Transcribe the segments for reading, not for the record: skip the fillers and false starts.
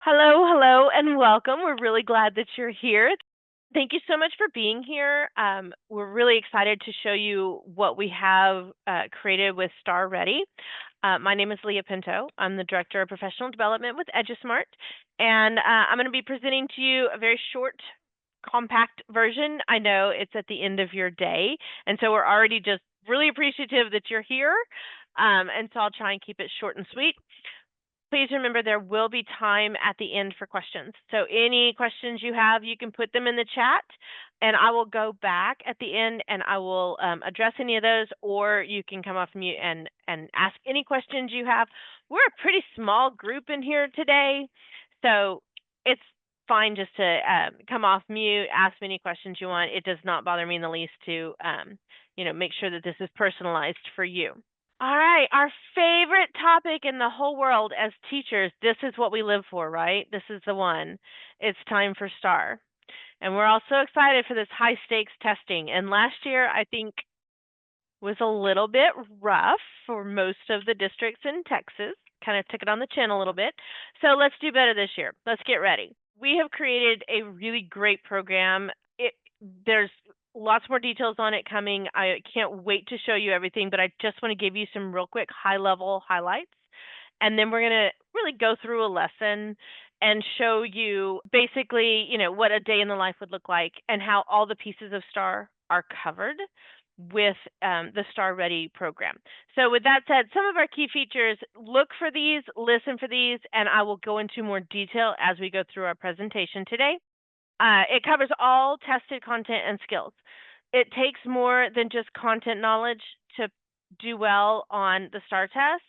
Hello, hello, and welcome. We're really glad that you're here. Thank you so much for being here. We're really excited to show you what we have created with STAAReady. My name is Leah Pinto. I'm the Director of Professional Development with EduSmart, and I'm going to be presenting to you a very short, compact version. I know it's at the end of your day, and so we're already just really appreciative that you're here, and so I'll try and keep it short and sweet. Please remember there will be time at the end for questions. So any questions you have, you can put them in the chat, and I will go back at the end and I will address any of those, or you can come off mute and ask any questions you have. We're a pretty small group in here today, so it's fine just to come off mute, ask me any questions you want. It does not bother me in the least to make sure that this is personalized for you. All right, our favorite topic in the whole world as teachers. This is what we live for, right? This is the one. It's time for STAR. And we're all so excited for this high stakes testing. And last year, I think, was a little bit rough for most of the districts in Texas. Kind of took it on the chin a little bit. So let's do better this year. Let's get ready. We have created a really great program. There's lots more details on it coming. I can't wait to show you everything, but I just want to give you some real quick high-level highlights. And then we're going to really go through a lesson and show you basically, what a day in the life would look like and how all the pieces of STAR are covered with the STAReady program. So with that said, some of our key features, look for these, listen for these, and I will go into more detail as we go through our presentation today. It covers all tested content and skills. It takes more than just content knowledge to do well on the STAR test.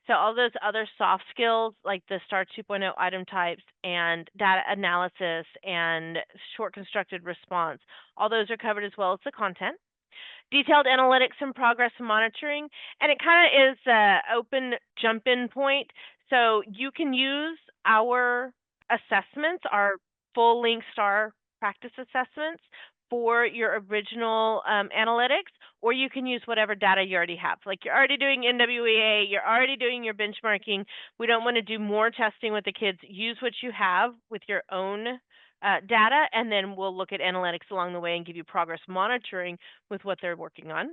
So all those other soft skills like the STAR 2.0 item types and data analysis and short constructed response, all those are covered as well as the content. Detailed analytics and progress monitoring, and it kind of is an open jump-in point. So you can use our assessments, our full-length STAR practice assessments for your original analytics, or you can use whatever data you already have. Like you're already doing NWEA, you're already doing your benchmarking. We don't want to do more testing with the kids. Use what you have with your own data, and then we'll look at analytics along the way and give you progress monitoring with what they're working on.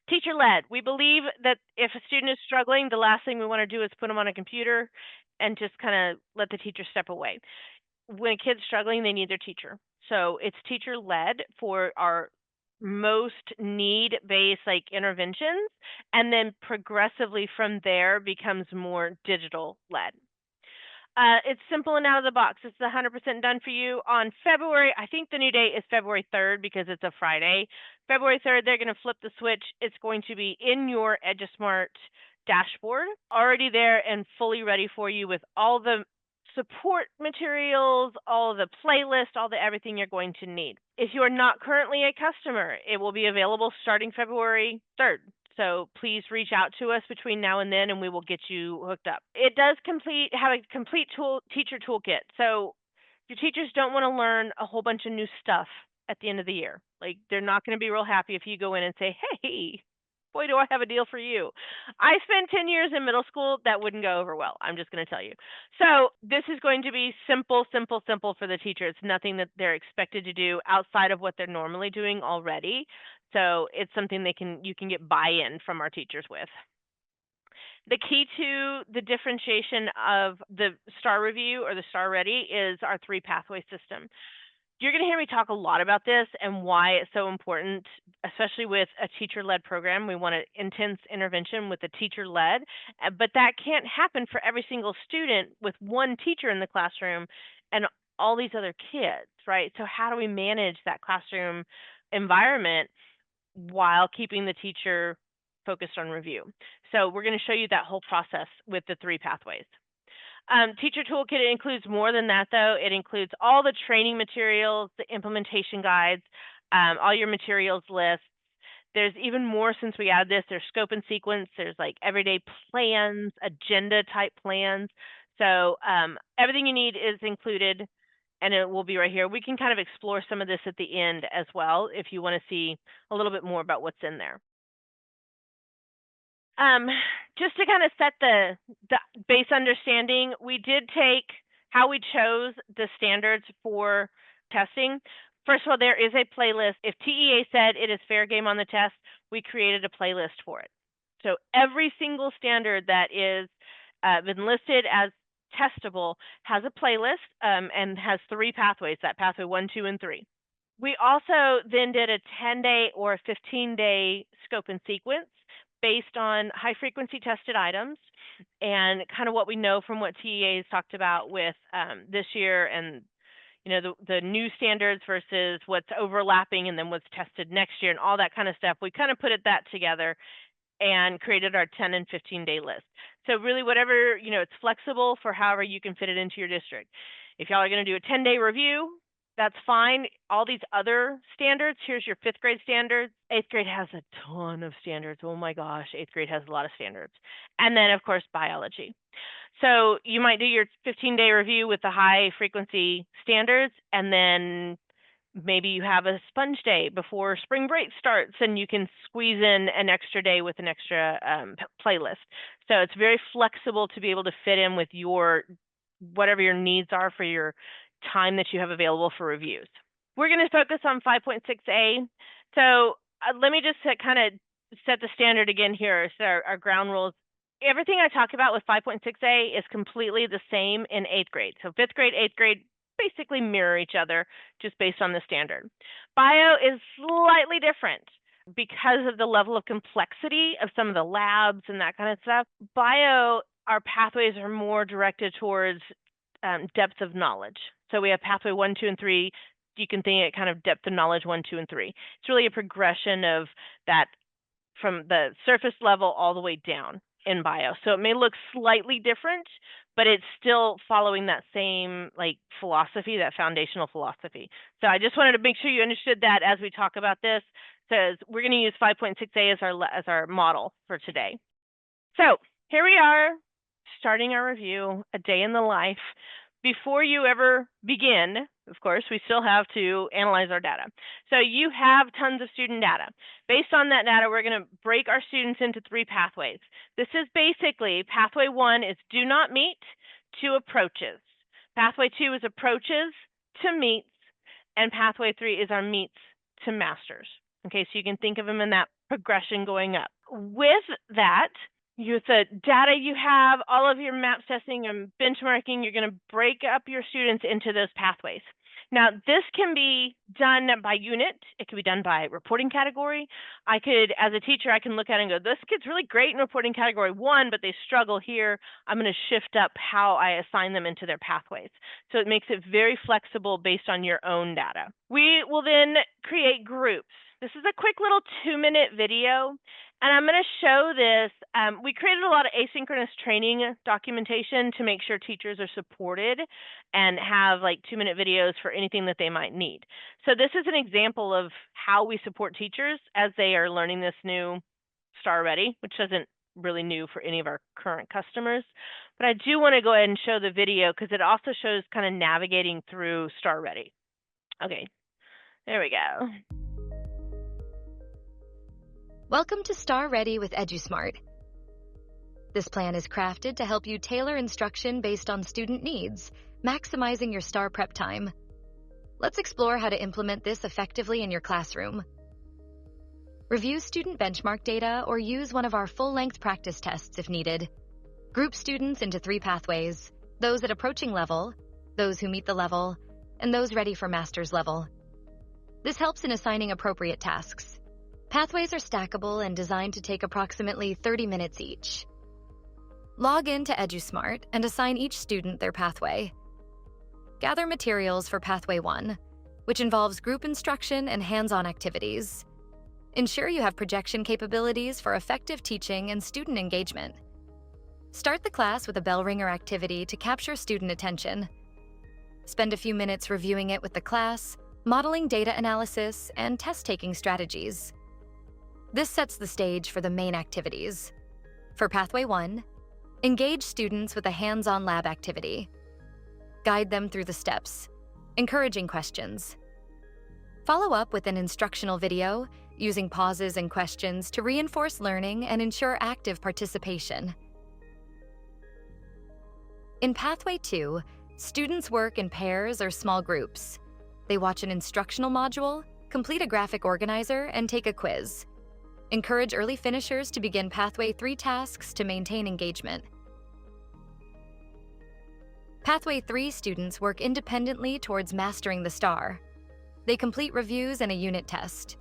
Teacher-led. We believe that if a student is struggling, the last thing we want to do is put them on a computer and just kind of let the teacher step away. When a kid's struggling, they need their teacher. So it's teacher-led for our most need-based interventions, and then progressively from there becomes more digital-led. It's simple and out of the box. It's 100% done for you on February. I think the new date is February 3rd because it's a Friday. February 3rd, they're going to flip the switch. It's going to be in your EduSmart dashboard, already there and fully ready for you with all the support materials, all the playlists, all the everything you're going to need. If you are not currently a customer, it will be available starting February 3rd. So please reach out to us between now and then, and we will get you hooked up. It does have a complete teacher toolkit. So your teachers don't want to learn a whole bunch of new stuff at the end of the year. Like they're not going to be real happy if you go in and say, "Hey, boy, do I have a deal for you." I spent 10 years in middle school. That wouldn't go over well. I'm just going to tell you. So this is going to be simple, simple, simple for the teacher. It's nothing that they're expected to do outside of what they're normally doing already. So it's something you can get buy-in from our teachers with. The key to the differentiation of the STAR review or the STAReady is our 3 pathway system. You're going to hear me talk a lot about this and why it's so important, especially with a teacher-led program. We want an intense intervention with a teacher-led, but that can't happen for every single student with one teacher in the classroom and all these other kids, right? So how do we manage that classroom environment while keeping the teacher focused on review? So we're going to show you that whole process with the 3 pathways. Teacher Toolkit includes more than that, though. It includes all the training materials, the implementation guides, all your materials lists. There's even more since we added this. There's scope and sequence. There's like everyday plans, agenda type plans. So everything you need is included, and it will be right here. We can kind of explore some of this at the end as well if you want to see a little bit more about what's in there. Just to kind of set the base understanding, we did take How we chose the standards for testing. First of all, there is a playlist. If TEA said it is fair game on the test, we created a playlist for it. So every single standard that is been listed as testable has a playlist and has 3 pathways, that pathway 1, 2, and 3. We also then did a 10-day or a 15-day scope and sequence based on high frequency tested items and kind of what we know from what TEA has talked about with this year and the new standards versus what's overlapping and then what's tested next year and all that kind of stuff. We kind of put that together and created our 10 and 15-day list. So really whatever, it's flexible for however you can fit it into your district. If y'all are going to do a 10-day review, that's fine. All these other standards, here's your 5th grade standards. 8th grade has a ton of standards. Oh my gosh, 8th grade has a lot of standards. And then, of course, biology. So you might do your 15-day review with the high frequency standards, and then maybe you have a sponge day before spring break starts, and you can squeeze in an extra day with an extra playlist. So it's very flexible to be able to fit in with whatever your needs are for your time that you have available for reviews. We're going to focus on 5.6a. So let me just kind of set the standard again here. So our ground rules. Everything I talk about with 5.6a is completely the same in 8th grade. So 5th grade, 8th grade basically mirror each other just based on the standard. Bio is slightly different because of the level of complexity of some of the labs and that kind of stuff. Bio, our pathways are more directed towards depth of knowledge. So we have pathway 1, 2, and 3. You can think it kind of depth of knowledge 1, 2, and 3. It's really a progression of that from the surface level all the way down in bio. So it may look slightly different, but it's still following that same philosophy, that foundational philosophy. So I just wanted to make sure you understood that as we talk about this, because we're going to use 5.6a as our model for today. So here we are, starting our review, a day in the life. Before you ever begin, of course, we still have to analyze our data. So you have tons of student data. Based on that data, we're going to break our students into 3 pathways. This is basically, pathway 1 is do not meet to approaches. Pathway 2 is approaches to meets, and pathway 3 is our meets to masters. Okay, so you can think of them in that progression going up. With that, with the data you have, all of your MAPS testing and benchmarking, you're going to break up your students into those pathways. Now, this can be done by unit. It can be done by reporting category. As a teacher, I can look at it and go, this kid's really great in reporting category 1, but they struggle here. I'm going to shift up how I assign them into their pathways. So it makes it very flexible based on your own data. We will then create groups. This is a quick little 2-minute video. And I'm going to show this. We created a lot of asynchronous training documentation to make sure teachers are supported and have 2-minute videos for anything that they might need. So this is an example of how we support teachers as they are learning this new STAAReady, which isn't really new for any of our current customers. But I do want to go ahead and show the video because it also shows kind of navigating through STAAReady. Okay, there we go. Welcome to STAAReady with EduSmart. This plan is crafted to help you tailor instruction based on student needs, maximizing your STAAR prep time. Let's explore how to implement this effectively in your classroom. Review student benchmark data or use one of our full-length practice tests if needed. Group students into 3 pathways: those at approaching level, those who meet the level, and those ready for master's level. This helps in assigning appropriate tasks. Pathways are stackable and designed to take approximately 30 minutes each. Log in to EduSmart and assign each student their pathway. Gather materials for Pathway 1, which involves group instruction and hands-on activities. Ensure you have projection capabilities for effective teaching and student engagement. Start the class with a bell ringer activity to capture student attention. Spend a few minutes reviewing it with the class, modeling data analysis, and test-taking strategies. This sets the stage for the main activities. For Pathway 1, engage students with a hands-on lab activity. Guide them through the steps, encouraging questions. Follow up with an instructional video, using pauses and questions to reinforce learning and ensure active participation. In Pathway 2, Students work in pairs or small groups. They watch an instructional module, complete a graphic organizer, and take a quiz. Encourage early finishers to begin Pathway 3 tasks to maintain engagement. Pathway 3 students work independently towards mastering the STAR. They complete reviews and a unit test.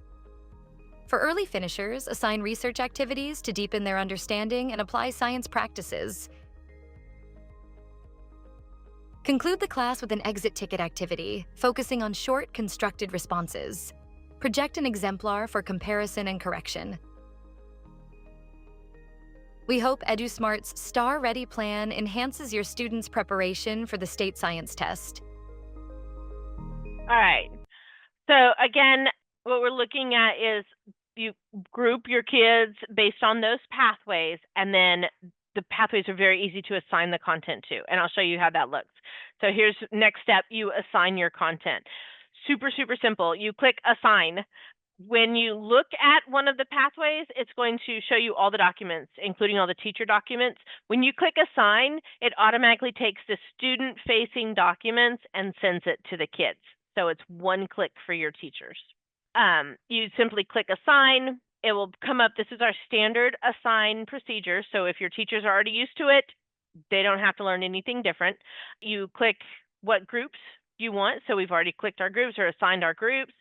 For early finishers, assign research activities to deepen their understanding and apply science practices. Conclude the class with an exit ticket activity, focusing on short, constructed responses. Project an exemplar for comparison and correction. We hope EduSmart's STAAReady plan enhances your students' preparation for the state science test. All right. So again, what we're looking at is you group your kids based on those pathways, and then the pathways are very easy to assign the content to, and I'll show you how that looks. So here's next step, you assign your content. Super, super simple. You click assign. When you look at one of the pathways, it's going to show you all the documents, including all the teacher documents. When you click assign, it automatically takes the student-facing documents and sends it to the kids. So it's one click for your teachers. You simply click assign. It will come up. This is our standard assign procedure. So if your teachers are already used to it, they don't have to learn anything different. You click what groups you want. So we've already clicked our groups or assigned our groups.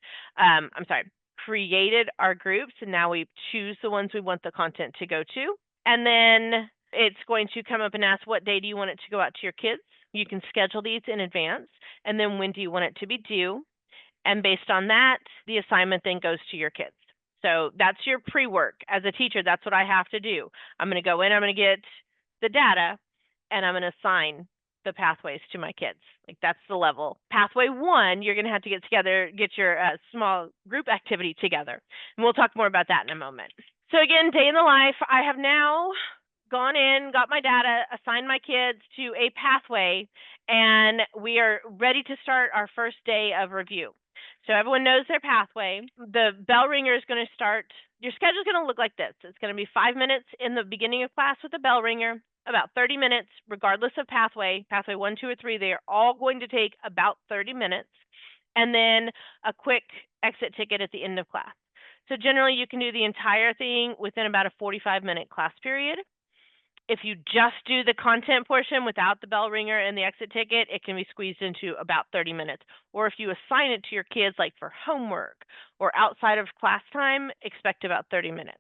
Created our groups, and now we choose the ones we want the content to go to. And then it's going to come up and ask, what day do you want it to go out to your kids? You can schedule these in advance. And then when do you want it to be due? And based on that, the assignment then goes to your kids. So that's your pre-work. As a teacher, that's what I have to do. I'm going to go in, I'm going to get the data, and I'm going to assign the pathways to my kids. Like, that's the level. Pathway 1, you're going to have to get your small group activity together. And we'll talk more about that in a moment. So again, day in the life, I have now gone in, got my data, assigned my kids to a pathway, and we are ready to start our first day of review. So everyone knows their pathway. The bell ringer is going to start. Your schedule is going to look like this. It's going to be 5 minutes in the beginning of class with the bell ringer, about 30 minutes, regardless of pathway 1, 2, or 3. They are all going to take about 30 minutes, and then a quick exit ticket at the end of class. So generally, you can do the entire thing within about a 45-minute class period. If you just do the content portion without the bell ringer and the exit ticket, it can be squeezed into about 30 minutes. Or if you assign it to your kids, like for homework or outside of class time, expect about 30 minutes.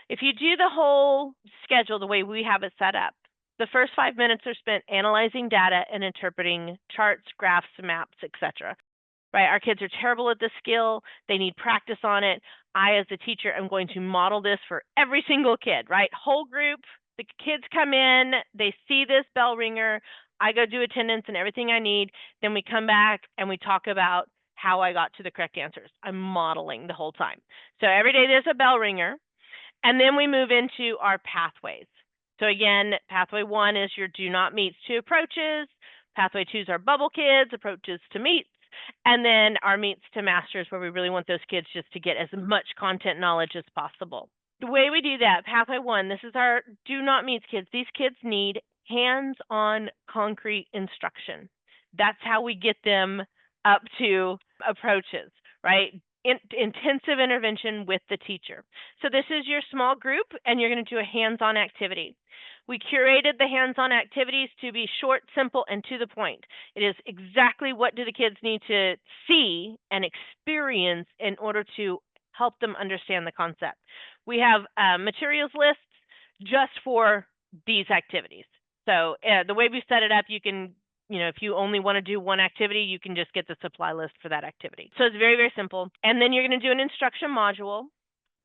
If you do the whole schedule the way we have it set up, the first 5 minutes are spent analyzing data and interpreting charts, graphs, maps, etc. Right? Our kids are terrible at this skill. They need practice on it. I, as a teacher, am going to model this for every single kid, right? Whole group. The kids come in, they see this bell ringer, I go do attendance and everything I need, then we come back and we talk about how I got to the correct answers. I'm modeling the whole time. So every day there's a bell ringer, and then we move into our pathways. So again, pathway 1 is your do not meets to approaches, pathway 2 is our bubble kids, approaches to meets, and then our meets to masters, where we really want those kids just to get as much content knowledge as possible. The way we do that, pathway 1, this is our do not meets kids. These kids need hands-on concrete instruction. That's how we get them up to approaches, right? Intensive intervention with the teacher. So this is your small group, and you're going to do a hands-on activity. We curated the hands-on activities to be short, simple, and to the point. It is exactly what do the kids need to see and experience in order to help them understand the concept. We have materials lists just for these activities. So the way we set it up, you can, if you only want to do one activity, you can just get the supply list for that activity. So it's very, very simple. And then you're going to do an instruction module,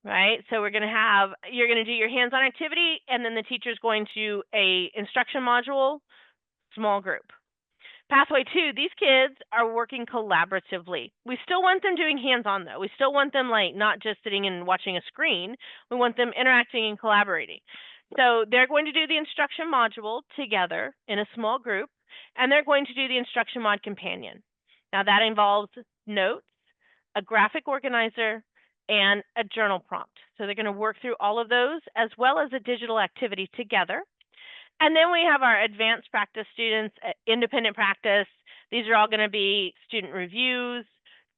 right? So you're going to do your hands-on activity, and then the teacher's going to a instruction module, small group. Pathway 2, these kids are working collaboratively. We still want them doing hands-on, though. We still want them not just sitting and watching a screen. We want them interacting and collaborating. So they're going to do the instruction module together in a small group, and they're going to do the instruction mod companion. Now that involves notes, a graphic organizer, and a journal prompt. So they're going to work through all of those as well as a digital activity together. And then we have our advanced practice students, independent practice. These are all going to be student reviews,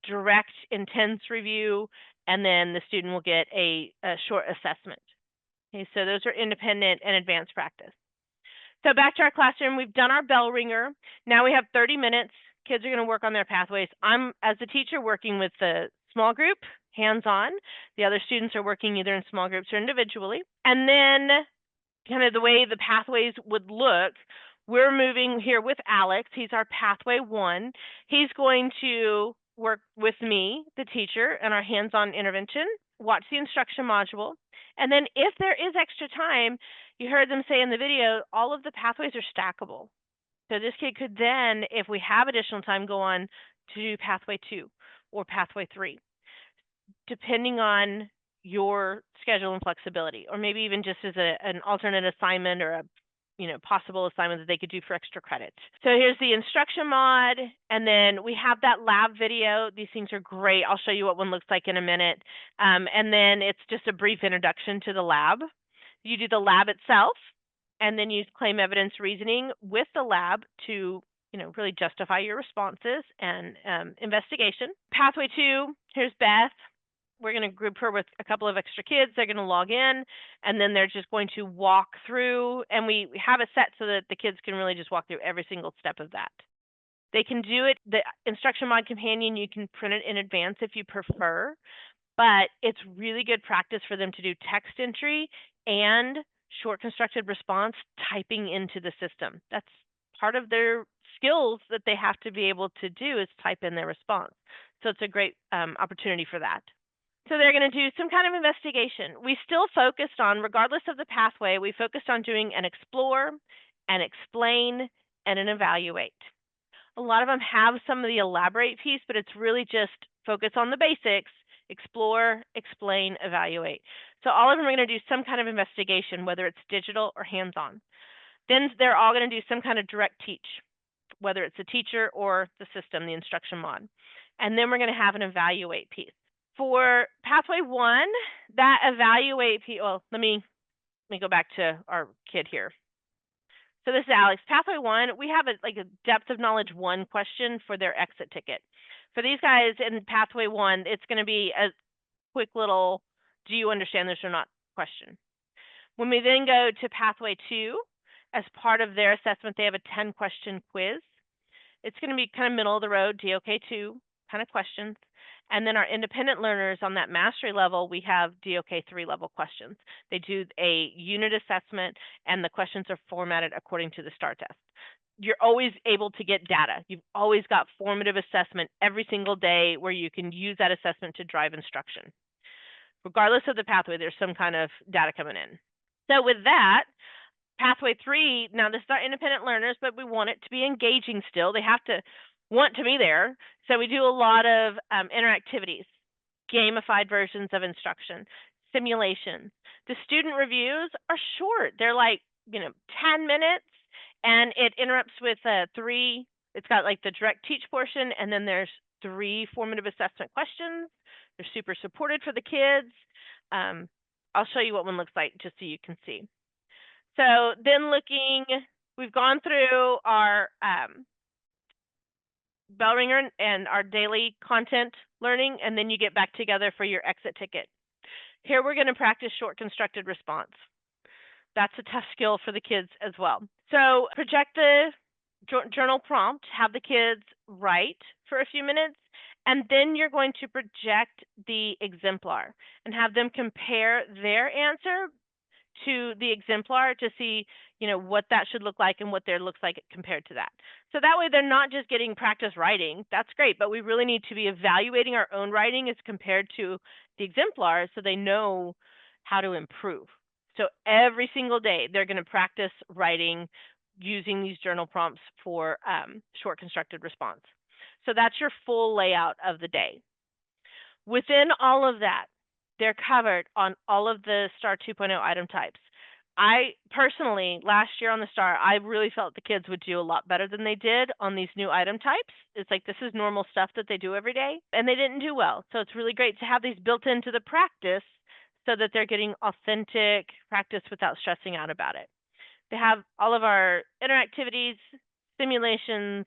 direct intense review, and then the student will get a short assessment. Okay, so those are independent and advanced practice. So back to our classroom, we've done our bell ringer. Now we have 30 minutes. Kids are going to work on their pathways. I'm, as a teacher, working with the small group, hands-on. The other students are working either in small groups or individually. And then kind of the way the pathways would look, we're moving here with Alex. He's our pathway 1. He's going to work with me, the teacher, and our hands-on intervention, watch the instruction module, and then if there is extra time, you heard them say in the video, all of the pathways are stackable. So this kid could then, if we have additional time, go on to do pathway 2 or pathway 3, depending on your schedule and flexibility, or maybe even just as an alternate assignment or a possible assignment that they could do for extra credit. So here's the instruction mod, and then we have that lab video. These things are great. I'll show you what one looks like in a minute. And then it's just a brief introduction to the lab. You do the lab itself, and then use claim evidence reasoning with the lab to really justify your responses and investigation. Pathway 2, here's Beth. We're going to group her with a couple of extra kids. They're going to log in, and then they're just going to walk through, and we have it set so that the kids can really just walk through every single step of that. They can do it, the instruction mod companion, you can print it in advance if you prefer, but it's really good practice for them to do text entry and short constructed response typing into the system. That's part of their skills that they have to be able to do, is type in their response. So it's a great opportunity for that. So they're going to do some kind of investigation. We still focused on, regardless of the pathway, we focused on doing an explore, an explain, and an evaluate. A lot of them have some of the elaborate piece, but it's really just focus on the basics, explore, explain, evaluate. So all of them are going to do some kind of investigation, whether it's digital or hands-on. Then they're all going to do some kind of direct teach, whether it's the teacher or the system, the instruction mod. And then we're going to have an evaluate piece. For pathway 1, that evaluate piece, well, let me go back to our kid here. So this is Alex. Pathway 1, we have a depth of knowledge 1 question for their exit ticket. For these guys in pathway 1, it's going to be a quick little, do you understand this or not question. When we then go to pathway 2, as part of their assessment, they have a 10-question quiz. It's going to be kind of middle of the road, DOK 2 kind of questions. And then our independent learners on that mastery level, we have DOK 3 level questions. They do a unit assessment, and the questions are formatted according to the STAAR test. You're always able to get data. You've always got formative assessment every single day where you can use that assessment to drive instruction. Regardless of the pathway, there's some kind of data coming in. So with that, pathway 3, now this is our independent learners, but we want it to be engaging still. They have to want to be there. So we do a lot of interactivities, gamified versions of instruction, simulations. The student reviews are short. They're like, 10 minutes, and it interrupts with 3. It's got like the direct teach portion, and then there's 3 formative assessment questions. They're super supported for the kids. I'll show you what one looks like just so you can see. So then we've gone through our bell ringer and our daily content learning, and then you get back together for your exit ticket. Here we're going to practice short constructed response. That's a tough skill for the kids as well. So project the journal prompt, have the kids write for a few minutes, and then you're going to project the exemplar and have them compare their answer to the exemplar to see, what that should look like and what theirs looks like compared to that. So that way they're not just getting practice writing. That's great, but we really need to be evaluating our own writing as compared to the exemplar so they know how to improve. So every single day they're going to practice writing using these journal prompts for short constructed response. So that's your full layout of the day. Within all of that, they're covered on all of the STAAR 2.0 item types. I personally, last year on the STAAR, I really felt the kids would do a lot better than they did on these new item types. It's like this is normal stuff that they do every day, and they didn't do well. So it's really great to have these built into the practice so that they're getting authentic practice without stressing out about it. They have all of our interactivities, simulations,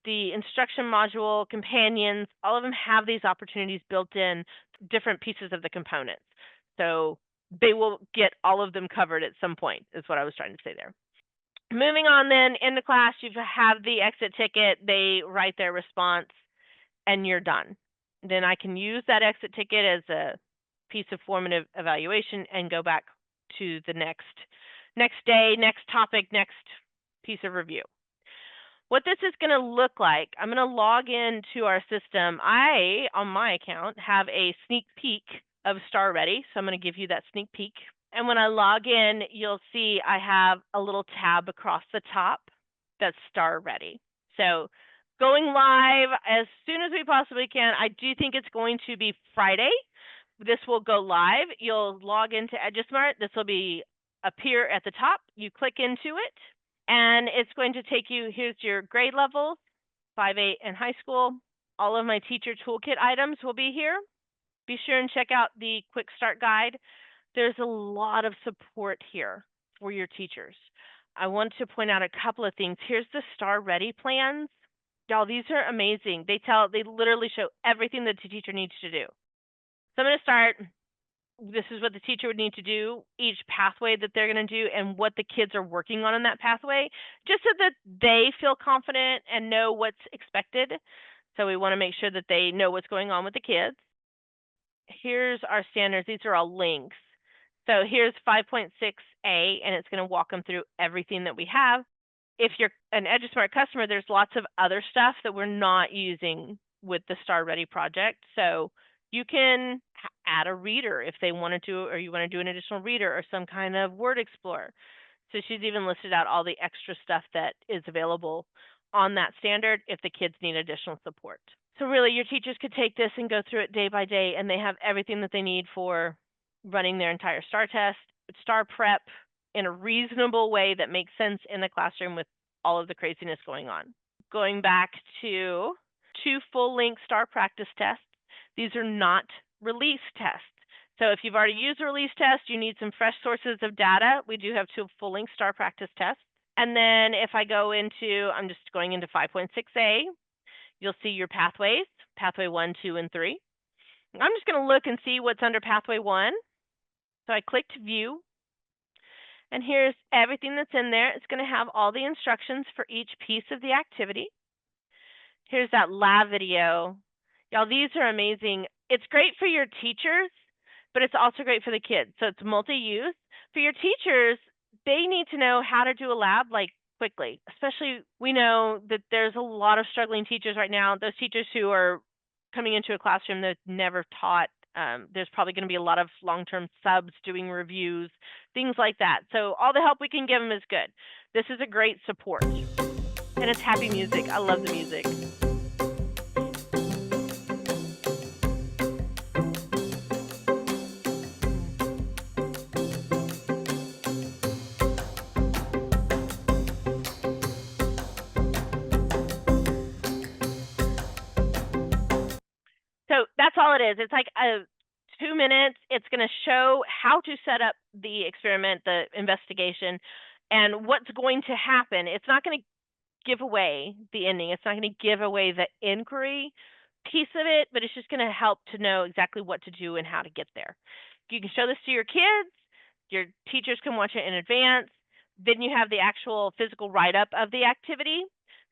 the instruction module, companions, all of them have these opportunities built in, different pieces of the components. So they will get all of them covered at some point, is what I was trying to say there. Moving on then, in the class, you have the exit ticket, they write their response, and you're done. Then I can use that exit ticket as a piece of formative evaluation and go back to the next day, next topic, next piece of review. What this is going to look like, I'm going to log into our system. I, on my account, have a sneak peek of STAAReady, so I'm going to give you that sneak peek. And when I log in, you'll see I have a little tab across the top that's STAAReady. So going live as soon as we possibly can. I do think it's going to be Friday. This will go live. You'll log into EduSmart. This will be appear at the top. You click into it, and it's going to take you, here's your grade levels, 5, 8, and high school. All of my teacher toolkit items will be here. Be sure and check out the quick start guide. There's a lot of support here for your teachers. I want to point out a couple of things. Here's the STAAReady plans. Y'all, these are amazing. They literally show everything that the teacher needs to do. So I'm going to start. This is what the teacher would need to do, each pathway that they're going to do, and what the kids are working on in that pathway, just so that they feel confident and know what's expected. So we want to make sure that they know what's going on with the kids. Here's our standards. These are all links. So here's 5.6a, and it's going to walk them through everything that we have. If you're an EduSmart customer, there's lots of other stuff that we're not using with the STAAReady project. So you can add a reader if they wanted to, or you want to do an additional reader or some kind of word explorer. So she's even listed out all the extra stuff that is available on that standard if the kids need additional support. So really, your teachers could take this and go through it day by day, and they have everything that they need for running their entire STAAR test, STAAR prep in a reasonable way that makes sense in the classroom with all of the craziness going on. Going back to 2 full-length STAAR practice tests. These are not release tests. So if you've already used a release test, you need some fresh sources of data. We do have 2 full-length STAAR practice tests. And then if I go into, I'm just going into 5.6a, you'll see your pathways, pathway 1, 2, and 3. I'm just going to look and see what's under pathway 1. So I clicked view, and here's everything that's in there. It's going to have all the instructions for each piece of the activity. Here's that lab video. Y'all, these are amazing. It's great for your teachers, but it's also great for the kids. So it's multi-use. For your teachers, they need to know how to do a lab like quickly. Especially, we know that there's a lot of struggling teachers right now. Those teachers who are coming into a classroom that never taught. There's probably going to be a lot of long-term subs doing reviews, things like that. So all the help we can give them is good. This is a great support. And it's happy music. I love the music. So that's all it is. It's like 2 minutes. It's going to show how to set up the experiment, the investigation, and what's going to happen. It's not going to give away the ending. It's not going to give away the inquiry piece of it, but it's just going to help to know exactly what to do and how to get there. You can show this to your kids. Your teachers can watch it in advance. Then you have the actual physical write-up of the activity.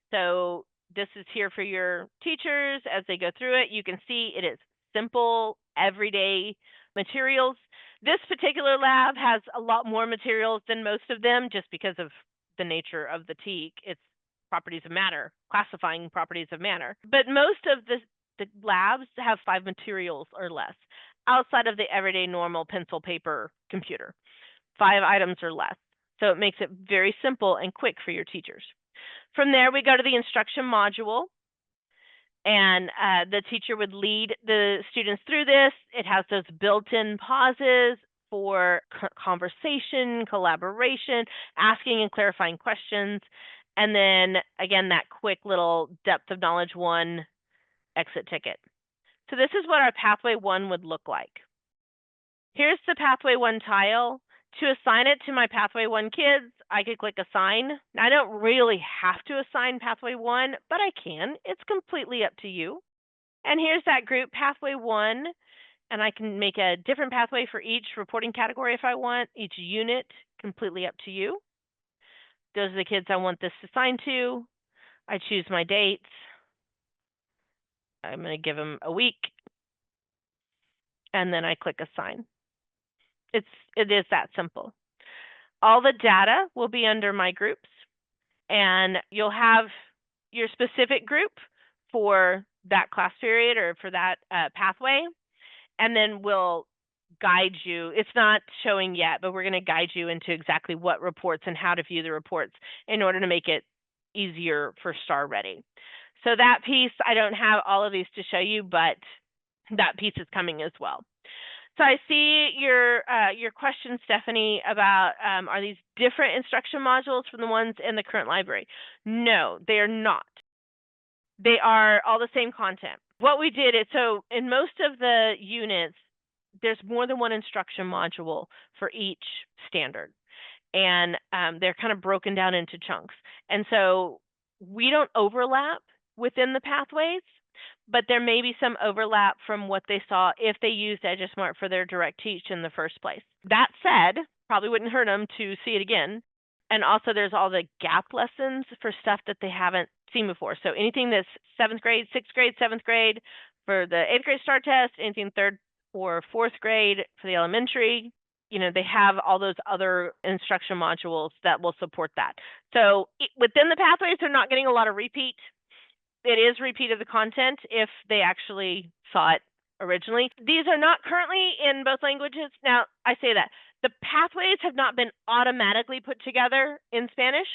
So this is here for your teachers as they go through it. You can see it is simple, everyday materials. This particular lab has a lot more materials than most of them just because of the nature of the TEAC. It's properties of matter, classifying properties of matter. But most of the labs have 5 materials or less outside of the everyday normal pencil, paper, computer. 5 items or less. So it makes it very simple and quick for your teachers. From there, we go to the instruction module, and the teacher would lead the students through this. It has those built-in pauses for conversation, collaboration, asking and clarifying questions, and then, again, that quick little depth of knowledge 1 exit ticket. So this is what our pathway 1 would look like. Here's the pathway 1 tile. To assign it to my pathway 1 kids, I could click assign. Now, I don't really have to assign pathway 1, but I can. It's completely up to you. And here's that group, pathway 1, and I can make a different pathway for each reporting category if I want, each unit, completely up to you. Those are the kids I want this assigned to. I choose my dates. I'm going to give them a week, and then I click assign. It is that simple. All the data will be under my groups, and you'll have your specific group for that class period or for that pathway, and then we'll guide you. It's not showing yet, but we're going to guide you into exactly what reports and how to view the reports in order to make it easier for STAAReady. So that piece, I don't have all of these to show you, but that piece is coming as well. So I see your question, Stephanie, about are these different instruction modules from the ones in the current library? No, they are not. They are all the same content. What we did is, so in most of the units, there's more than one instruction module for each standard. And they're kind of broken down into chunks. And so we don't overlap within the pathways, but there may be some overlap from what they saw if they used EduSmart for their direct teach in the first place. That said, probably wouldn't hurt them to see it again. And also there's all the gap lessons for stuff that they haven't seen before. So anything that's 7th grade, 6th grade, 7th grade for the 8th grade STAR test, anything 3rd or 4th grade for the elementary, they have all those other instruction modules that will support that. So within the pathways, they're not getting a lot of repeat. It is repeat of the content if they actually saw it originally. These are not currently in both languages. Now, I say that. The pathways have not been automatically put together in Spanish.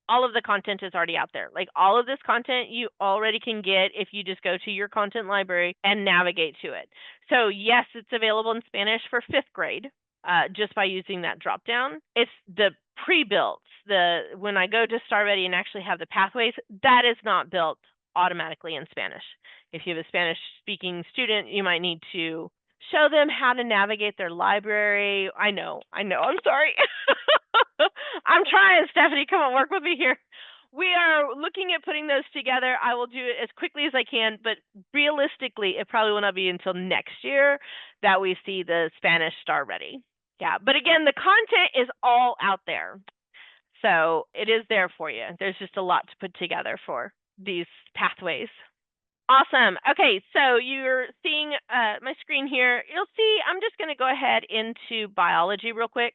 All of the content is already out there. Like all of this content you already can get if you just go to your content library and navigate to it. So yes, it's available in Spanish for 5th grade. Just by using that drop down. It's the pre-built, when I go to STAAReady and actually have the pathways, that is not built automatically in Spanish. If you have a Spanish speaking student, you might need to show them how to navigate their library. I know, I'm sorry. I'm trying, Stephanie, come on, work with me here. We are looking at putting those together. I will do it as quickly as I can, but realistically, it probably will not be until next year that we see the Spanish STAAReady. Yeah, but again, the content is all out there. So it is there for you. There's just a lot to put together for these pathways. Awesome. Okay, so you're seeing my screen here. You'll see I'm just going to go ahead into biology real quick.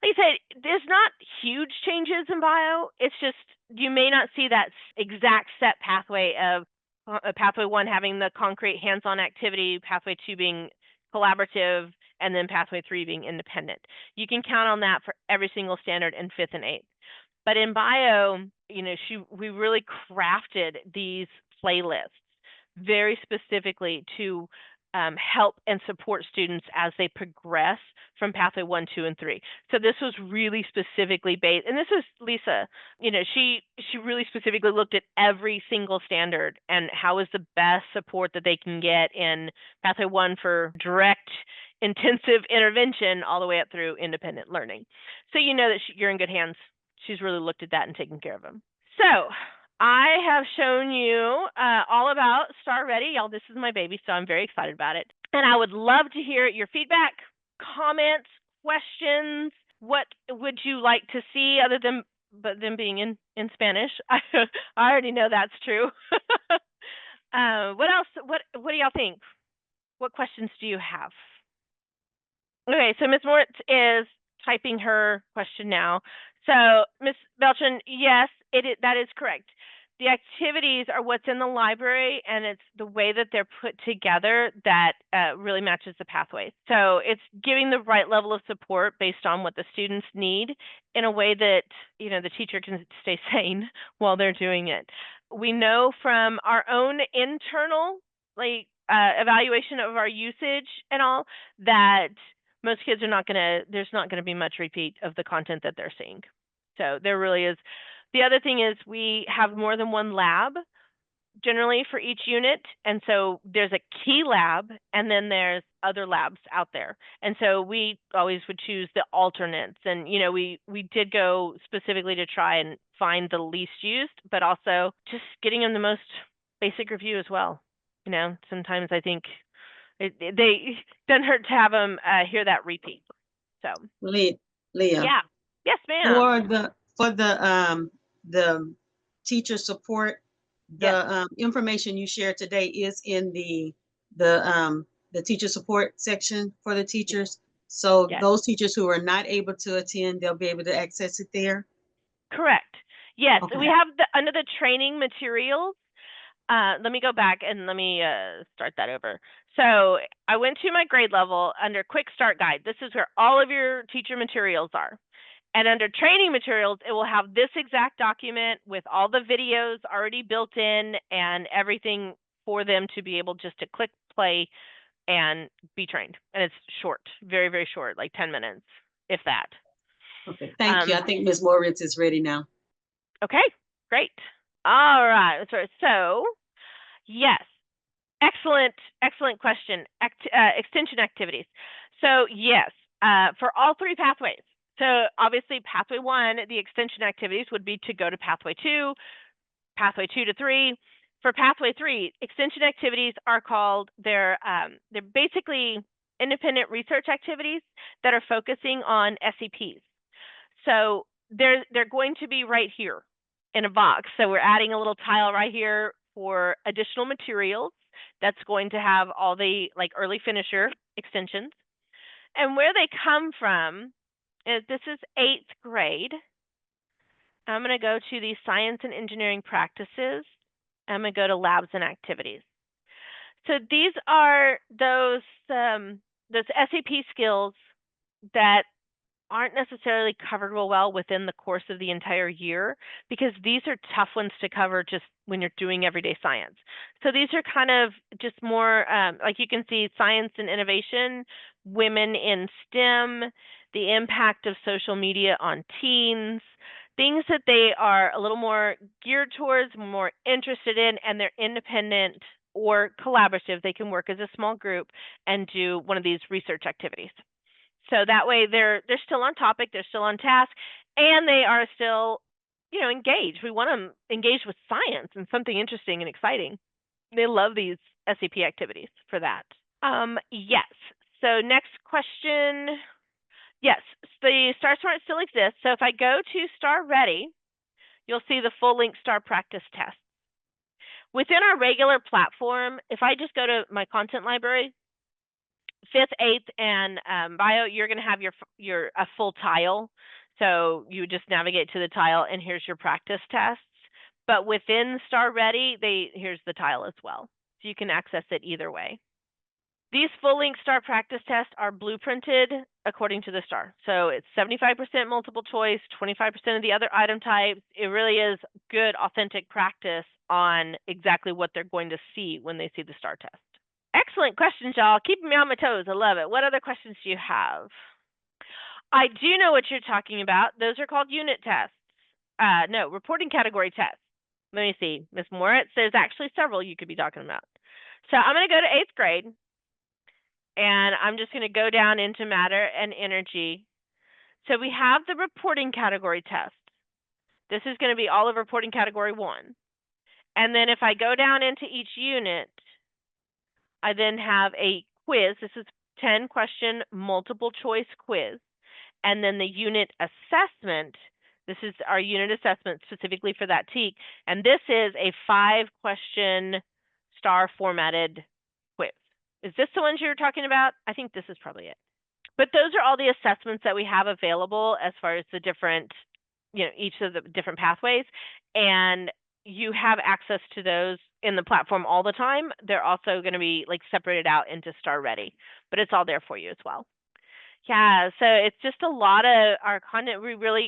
Like I said, there's not huge changes in bio. It's just you may not see that exact set pathway of pathway 1 having the concrete hands-on activity, pathway 2 being collaborative, and then pathway 3 being independent. You can count on that for every single standard in 5th and 8th. But in bio, we really crafted these playlists very specifically to help and support students as they progress from pathway 1, 2, and 3. So this was really specifically based, and this is Lisa, she really specifically looked at every single standard and how is the best support that they can get in pathway 1 for direct intensive intervention all the way up through independent learning. So you know that you're in good hands. She's really looked at that and taken care of them. So I have shown you all about STAAReady. Y'all, this is my baby, so I'm very excited about it. And I would love to hear your feedback, comments, questions. What would you like to see other than them being in Spanish? I already know that's true. What else? What do y'all think? What questions do you have? Okay, so Ms. Moritz is typing her question now. So Ms. Beltran, yes, that is correct. The activities are what's in the library, and it's the way that they're put together that really matches the pathways. So it's giving the right level of support based on what the students need in a way that the teacher can stay sane while they're doing it. We know from our own internal evaluation of our usage and all that most kids there's not going to be much repeat of the content that they're seeing. So there really is. The other thing is we have more than one lab generally for each unit, and so there's a key lab, and then there's other labs out there. And so we always would choose the alternates, and we did go specifically to try and find the least used, but also just getting them the most basic review as well. Sometimes I think they doesn't hurt to have them hear that repeat. So Leah, Leah, yeah, yes, ma'am. for the teacher support, Yes, the information you shared today is in the teacher support section for the teachers. So yes. those teachers who are not able to attend, they'll be able to access it there. Correct. Yes, we Okay. have under the training materials. Let me go back and let me start that over. So I went to my grade level under Quick Start Guide. This is where all of your teacher materials are. And under training materials, it will have this exact document with all the videos already built in and everything for them to be able just to click play and be trained. And it's short, very, very short, like 10 minutes, if that. Okay. Thank you. I think Ms. Moritz is ready now. Okay, great. All right. So yes, excellent, excellent question. Extension activities. So yes, for all three pathways. So obviously, pathway 1, the extension activities would be to go to pathway 2, pathway 2 to 3. For pathway 3, extension activities are called they're basically independent research activities that are focusing on SEPs. So they're going to be right here in a box. So we're adding a little tile right here for additional materials that's going to have all the like early finisher extensions. And where they come from is this is 8th grade. I'm going to go to the science and engineering practices. I'm going to go to labs and activities. So these are those SAP skills that aren't necessarily covered real well within the course of the entire year, because these are tough ones to cover just when you're doing everyday science. So these are kind of just more like you can see science and innovation, women in STEM, the impact of social media on teens, things that they are a little more geared towards, more interested in, and they're independent or collaborative. They can work as a small group and do one of these research activities. So that way they're still on topic, they're still on task, and they are still, engaged. We want them engaged with science and something interesting and exciting. They love these SAP activities for that. Yes. So next question. Yes, the Star Smart still exists. So if I go to STAAReady, you'll see the full length STAR practice test. Within our regular platform, if I just go to my content library, 5th, 8th, and bio, you're going to have your a full tile. So you just navigate to the tile, and here's your practice tests. But within STAAReady, here's the tile as well. So you can access it either way. These full-length STAR practice tests are blueprinted according to the STAR. So it's 75% multiple choice, 25% of the other item types. It really is good, authentic practice on exactly what they're going to see when they see the STAR test. Excellent questions, y'all. Keeping me on my toes. I love it. What other questions do you have? I do know what you're talking about. Those are called unit tests. No, reporting category tests. Let me see. Ms. Moritz, there's actually several you could be talking about. So I'm going to go to 8th grade, and I'm just going to go down into matter and energy. So we have the reporting category test. This is going to be all of reporting category 1. And then if I go down into each unit, I then have a quiz. This is 10-question multiple choice quiz. And then the unit assessment. This is our unit assessment specifically for that TEK. And this is a 5-question STAR formatted quiz. Is this the ones you're talking about? I think this is probably it. But those are all the assessments that we have available as far as the different, each of the different pathways. And you have access to those in the platform all the time. They're also going to be like separated out into STAAReady, but it's all there for you as well. Yeah, so it's just a lot of our content. We really,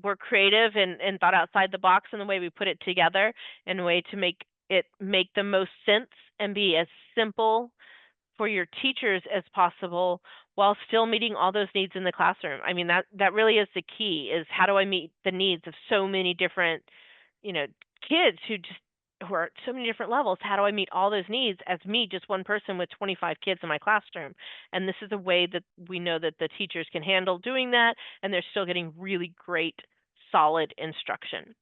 we're creative and thought outside the box in the way we put it together in a way to make it make the most sense and be as simple for your teachers as possible while still meeting all those needs in the classroom. I mean, that really is the key, is how do I meet the needs of so many different, kids who just who are at so many different levels. How do I meet all those needs as me, just one person with 25 kids in my classroom? And this is a way that we know that the teachers can handle doing that, and they're still getting really great, solid instruction.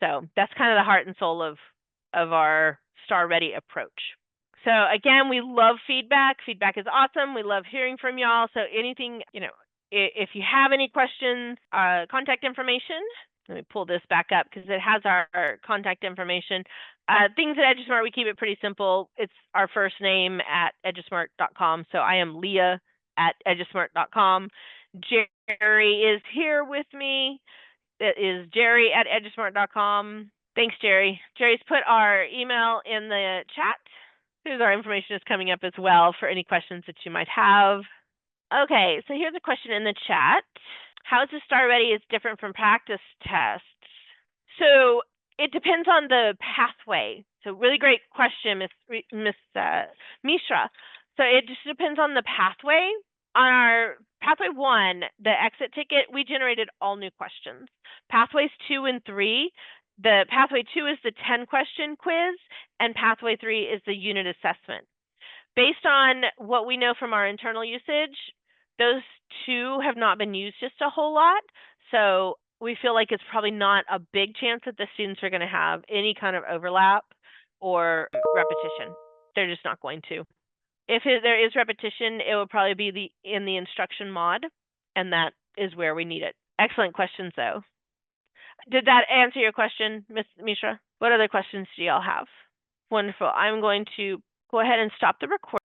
So that's kind of the heart and soul of our STAAReady approach. So again, we love feedback. Feedback is awesome. We love hearing from y'all. So anything, if you have any questions, contact information. Let me pull this back up because it has our contact information. Things at EduSmart, we keep it pretty simple. It's our first name at edusmart.com. So I am Leah at edusmart.com. Jerry is here with me. That is Jerry at edusmart.com. Thanks, Jerry. Jerry's put our email in the chat. Here's our information is coming up as well for any questions that you might have. Okay, so here's a question in the chat. How is the STAAReady is different from practice tests? So it depends on the pathway. So really great question, Miss Mishra. So it just depends on the pathway. On our pathway 1, the exit ticket, we generated all new questions. Pathways 2 and 3, the pathway 2 is the 10-question quiz, and pathway 3 is the unit assessment. Based on what we know from our internal usage, those 2 have not been used just a whole lot. So we feel like it's probably not a big chance that the students are going to have any kind of overlap or repetition. They're just not going to. If there is repetition, it will probably be in the instruction mod, and that is where we need it. Excellent questions, though. Did that answer your question, Ms. Mishra? What other questions do y'all have? Wonderful. I'm going to go ahead and stop the recording.